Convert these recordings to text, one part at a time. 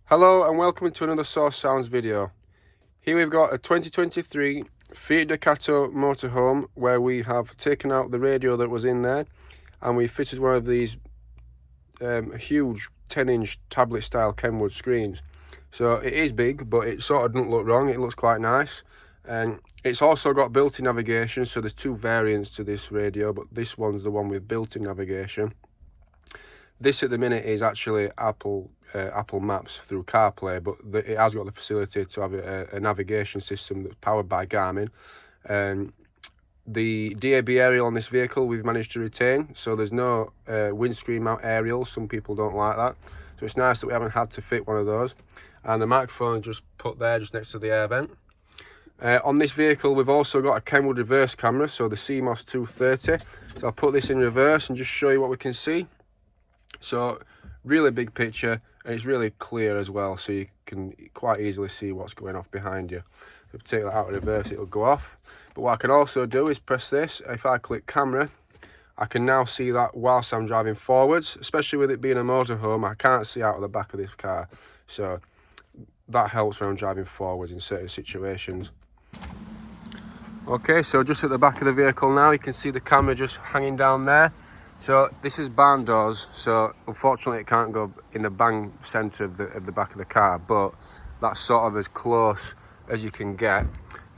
Hello and welcome to another Source Sounds video. Here we've got a 2023 Fiat Ducato Motorhome where we have taken out the radio that was in there and we fitted one of these huge 10-inch tablet style Kenwood screens. So it is big, but it sort of doesn't look wrong. It looks quite nice, and it's also got built-in navigation. So there's two variants to this radio, but this one's the one with built-in navigation. This at the minute is actually Apple Maps through CarPlay, but it has got the facility to have a navigation system that's powered by Garmin. The DAB aerial on this vehicle we've managed to retain, so there's no windscreen mount aerial. Some people don't like that, so it's nice that we haven't had to fit one of those. And the microphone just put there just next to the air vent. On this vehicle we've also got a Kenwood reverse camera, so the CMOS 230. So I'll put this in reverse and just show you what we can see. So really big picture, and it's really clear as well, so you can quite easily see what's going off behind you. If you take that out of reverse, it'll go off. But what I can also do is press this. If I click camera, I can now see that whilst I'm driving forwards, especially with it being a motorhome. I can't see out of the back of this car, so that helps when I'm driving forwards in certain situations. Okay, so just at the back of the vehicle now, you can see the camera just hanging down there. So this is barn doors, so unfortunately it can't go in the bang centre of the back of the car, but that's sort of as close as you can get.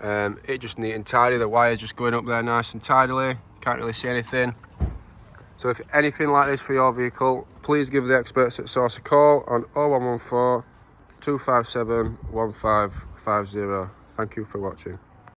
It just neat and tidy, the wire's just going up there nice and tidily, can't really see anything. So if anything like this for your vehicle, please give the experts at Source a call on 0114 257 1550. Thank you for watching.